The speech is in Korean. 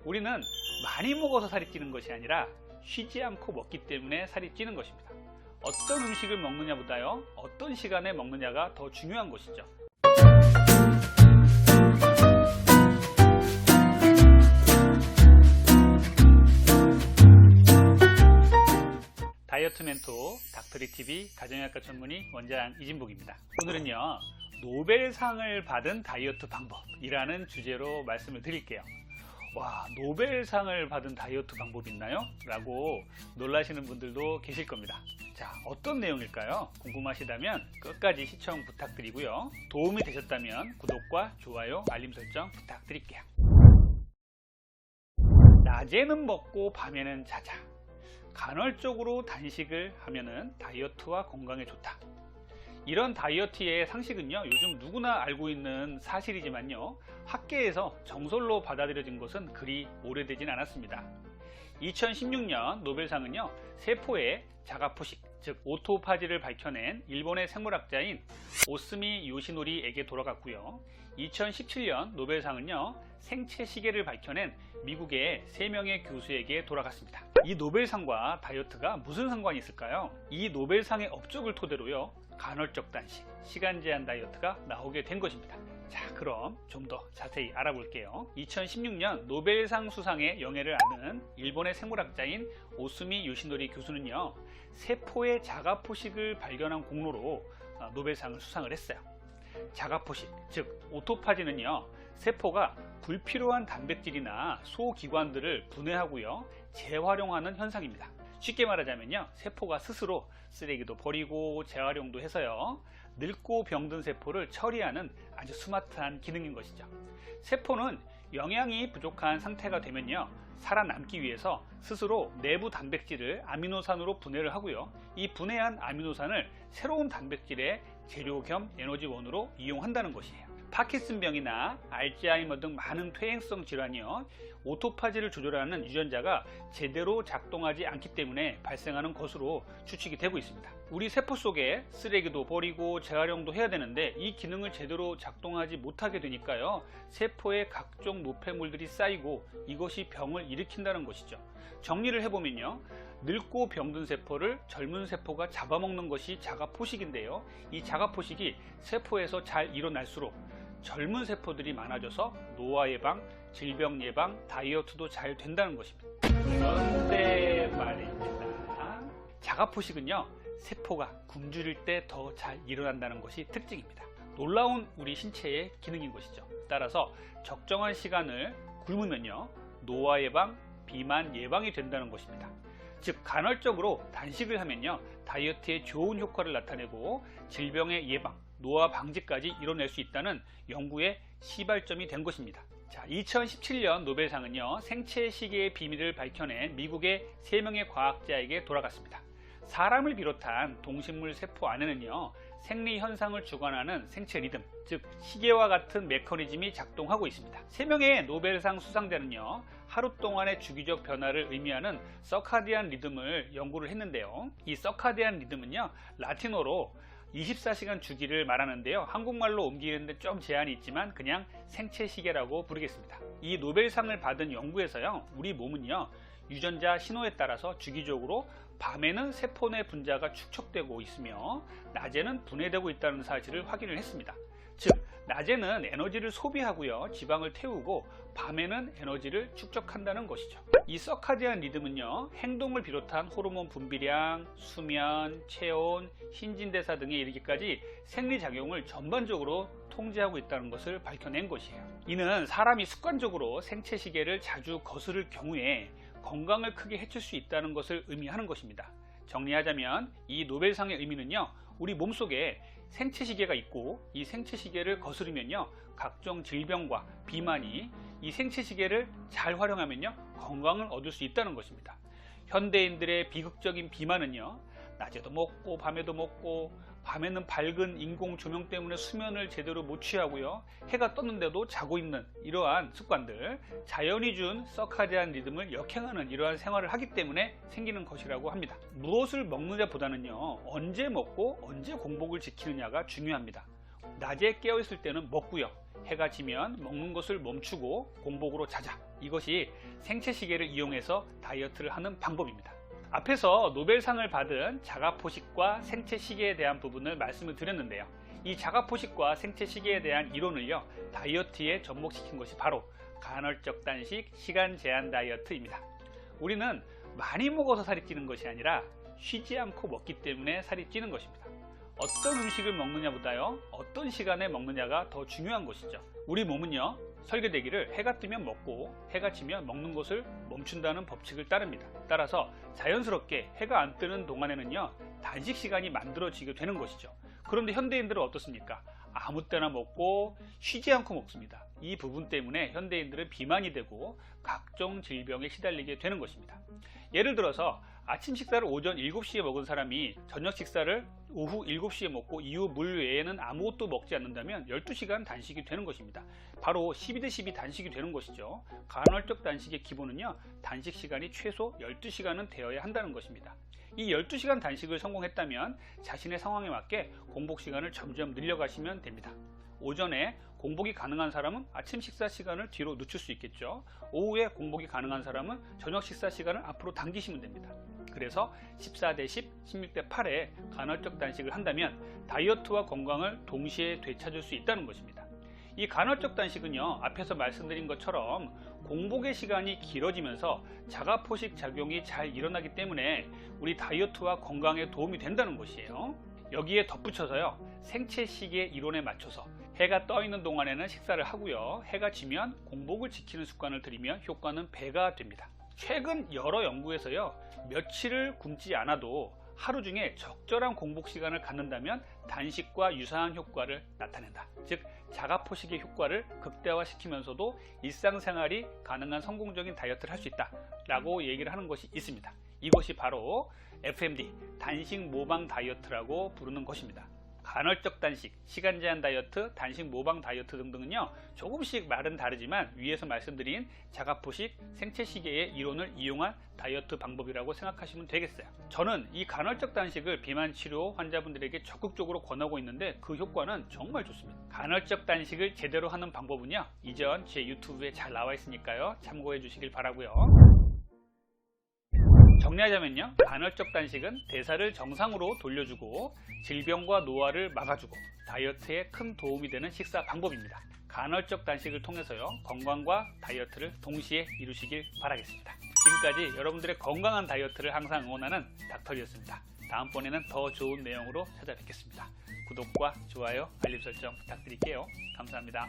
우리는 많이 먹어서 살이 찌는 것이 아니라 쉬지 않고 먹기 때문에 살이 찌는 것입니다. 어떤 음식을 먹느냐보다요, 어떤 시간에 먹느냐가 더 중요한 것이죠. 다이어트 멘토 닥터리TV 가정의학과 전문의 원장 이진복입니다. 오늘은요, 노벨상을 받은 다이어트 방법이라는 주제로 말씀을 드릴게요. 와, 노벨상을 받은 다이어트 방법이 있나요? 라고 놀라시는 분들도 계실 겁니다. 자, 어떤 내용일까요? 궁금하시다면 끝까지 시청 부탁드리고요. 도움이 되셨다면 구독과 좋아요, 알림 설정 부탁드릴게요. 낮에는 먹고 밤에는 자자. 간헐적으로 단식을 하면은 다이어트와 건강에 좋다. 이런 다이어트의 상식은요, 요즘 누구나 알고 있는 사실이지만요, 학계에서 정설로 받아들여진 것은 그리 오래되진 않았습니다. 2016년 노벨상은요, 세포의 자가포식, 즉 오토파지를 밝혀낸 일본의 생물학자인 오스미 요시노리에게 돌아갔고요. 2017년 노벨상은요, 생체 시계를 밝혀낸 미국의 3명의 교수에게 돌아갔습니다. 이 노벨상과 다이어트가 무슨 상관이 있을까요? 이 노벨상의 업적을 토대로요, 간헐적 단식, 시간 제한 다이어트가 나오게 된 것입니다. 자, 그럼 좀 더 자세히 알아볼게요. 2016년 노벨상 수상의 영예를 아는 일본의 생물학자인 오스미 요시노리 교수는요, 세포의 자가포식을 발견한 공로로 노벨상을 수상을 했어요. 자가포식, 즉 오토파지는요, 세포가 불필요한 단백질이나 소기관들을 분해하고요, 재활용하는 현상입니다. 쉽게 말하자면요, 세포가 스스로 쓰레기도 버리고 재활용도 해서요, 늙고 병든 세포를 처리하는 아주 스마트한 기능인 것이죠. 세포는 영양이 부족한 상태가 되면요, 살아남기 위해서 스스로 내부 단백질을 아미노산으로 분해를 하고요, 이 분해한 아미노산을 새로운 단백질의 재료 겸 에너지원으로 이용한다는 것이에요. 파킨슨병이나 알츠하이머 등 많은 퇴행성 질환이요, 오토파지를 조절하는 유전자가 제대로 작동하지 않기 때문에 발생하는 것으로 추측이 되고 있습니다. 우리 세포 속에 쓰레기도 버리고 재활용도 해야 되는데 이 기능을 제대로 작동하지 못하게 되니까요, 세포에 각종 노폐물들이 쌓이고 이것이 병을 일으킨다는 것이죠. 정리를 해보면요, 늙고 병든 세포를 젊은 세포가 잡아먹는 것이 자가포식인데요, 이 자가포식이 세포에서 잘 일어날수록 젊은 세포들이 많아져서 노화 예방, 질병 예방, 다이어트도 잘 된다는 것입니다. 그런데 말입니다, 자가포식은요, 세포가 굶주릴 때 더 잘 일어난다는 것이 특징입니다. 놀라운 우리 신체의 기능인 것이죠. 따라서 적정한 시간을 굶으면요, 노화 예방, 비만 예방이 된다는 것입니다. 즉 간헐적으로 단식을 하면요, 다이어트에 좋은 효과를 나타내고 질병의 예방, 노화 방지까지 이뤄낼 수 있다는 연구의 시발점이 된 것입니다. 자, 2017년 노벨상은요, 생체 시계의 비밀을 밝혀낸 미국의 3명의 과학자에게 돌아갔습니다. 사람을 비롯한 동식물 세포 안에는요, 생리 현상을 주관하는 생체 리듬, 즉 시계와 같은 메커니즘이 작동하고 있습니다. 3명의 노벨상 수상자는요, 하루 동안의 주기적 변화를 의미하는 서카디안 리듬을 연구를 했는데요, 이 서카디안 리듬은요, 라틴어로 24시간 주기를 말하는데요, 한국말로 옮기는데 좀 제한이 있지만 그냥 생체 시계라고 부르겠습니다. 이 노벨상을 받은 연구에서요, 우리 몸은요, 유전자 신호에 따라서 주기적으로 밤에는 세포 내 분자가 축적되고 있으며 낮에는 분해되고 있다는 사실을 확인을 했습니다. 즉 낮에는 에너지를 소비하고요, 지방을 태우고 밤에는 에너지를 축적한다는 것이죠. 이 서카디안 리듬은요, 행동을 비롯한 호르몬 분비량, 수면, 체온, 신진대사 등에 이르기까지 생리작용을 전반적으로 통제하고 있다는 것을 밝혀낸 것이에요. 이는 사람이 습관적으로 생체 시계를 자주 거스를 경우에 건강을 크게 해칠 수 있다는 것을 의미하는 것입니다. 정리하자면 이 노벨상의 의미는요, 우리 몸속에 생체 시계가 있고 이 생체 시계를 거스르면요, 각종 질병과 비만이 이 생체 시계를 잘 활용하면요, 건강을 얻을 수 있다는 것입니다. 현대인들의 비극적인 비만은요, 낮에도 먹고 밤에도 먹고, 밤에는 밝은 인공 조명 때문에 수면을 제대로 못 취하고요, 해가 떴는데도 자고 있는 이러한 습관들, 자연이 준 서카디안 리듬을 역행하는 이러한 생활을 하기 때문에 생기는 것이라고 합니다. 무엇을 먹느냐보다는요, 언제 먹고 언제 공복을 지키느냐가 중요합니다. 낮에 깨어있을 때는 먹고요, 해가 지면 먹는 것을 멈추고 공복으로 자자. 이것이 생체시계를 이용해서 다이어트를 하는 방법입니다. 앞에서 노벨상을 받은 자가포식과 생체시계에 대한 부분을 말씀을 드렸는데요. 이 자가포식과 생체시계에 대한 이론을요, 다이어트에 접목시킨 것이 바로 간헐적 단식 시간 제한 다이어트입니다. 우리는 많이 먹어서 살이 찌는 것이 아니라 쉬지 않고 먹기 때문에 살이 찌는 것입니다. 어떤 음식을 먹느냐보다요, 어떤 시간에 먹느냐가 더 중요한 것이죠. 우리 몸은요, 설계되기를 해가 뜨면 먹고 해가 지면 먹는 것을 멈춘다는 법칙을 따릅니다. 따라서 자연스럽게 해가 안 뜨는 동안에는요, 단식 시간이 만들어지게 되는 것이죠. 그런데 현대인들은 어떻습니까? 아무 때나 먹고 쉬지 않고 먹습니다. 이 부분 때문에 현대인들은 비만이 되고 각종 질병에 시달리게 되는 것입니다. 예를 들어서 아침 식사를 오전 7시에 먹은 사람이 저녁 식사를 오후 7시에 먹고 이후 물 외에는 아무것도 먹지 않는다면 12시간 단식이 되는 것입니다. 바로 12대12 단식이 되는 것이죠. 간헐적 단식의 기본은요, 단식 시간이 최소 12시간은 되어야 한다는 것입니다. 이 12시간 단식을 성공했다면 자신의 상황에 맞게 공복 시간을 점점 늘려가시면 됩니다. 오전에 공복이 가능한 사람은 아침 식사 시간을 뒤로 늦출 수 있겠죠. 오후에 공복이 가능한 사람은 저녁 식사 시간을 앞으로 당기시면 됩니다. 그래서 14대10, 16대8에 간헐적 단식을 한다면 다이어트와 건강을 동시에 되찾을 수 있다는 것입니다. 이 간헐적 단식은요, 앞에서 말씀드린 것처럼 공복의 시간이 길어지면서 자가포식 작용이 잘 일어나기 때문에 우리 다이어트와 건강에 도움이 된다는 것이에요. 여기에 덧붙여서요, 생체시계 이론에 맞춰서 해가 떠 있는 동안에는 식사를 하고요, 해가 지면 공복을 지키는 습관을 들이면 효과는 배가 됩니다. 최근 여러 연구에서요, 며칠을 굶지 않아도 하루 중에 적절한 공복 시간을 갖는다면 단식과 유사한 효과를 나타낸다. 즉, 자가포식의 효과를 극대화시키면서도 일상생활이 가능한 성공적인 다이어트를 할 수 있다 라고 얘기를 하는 것이 있습니다. 이것이 바로 FMD, 단식 모방 다이어트라고 부르는 것입니다. 간헐적 단식, 시간 제한 다이어트, 단식 모방 다이어트 등등은요, 조금씩 말은 다르지만 위에서 말씀드린 자가포식, 생체시계의 이론을 이용한 다이어트 방법이라고 생각하시면 되겠어요. 저는 이 간헐적 단식을 비만 치료 환자분들에게 적극적으로 권하고 있는데 그 효과는 정말 좋습니다. 간헐적 단식을 제대로 하는 방법은요, 이전 제 유튜브에 잘 나와 있으니까요, 참고해 주시길 바라고요. 정리하자면요, 간헐적 단식은 대사를 정상으로 돌려주고 질병과 노화를 막아주고 다이어트에 큰 도움이 되는 식사 방법입니다. 간헐적 단식을 통해서요, 건강과 다이어트를 동시에 이루시길 바라겠습니다. 지금까지 여러분들의 건강한 다이어트를 항상 응원하는 닥터리였습니다. 다음번에는 더 좋은 내용으로 찾아뵙겠습니다. 구독과 좋아요, 알림 설정 부탁드릴게요. 감사합니다.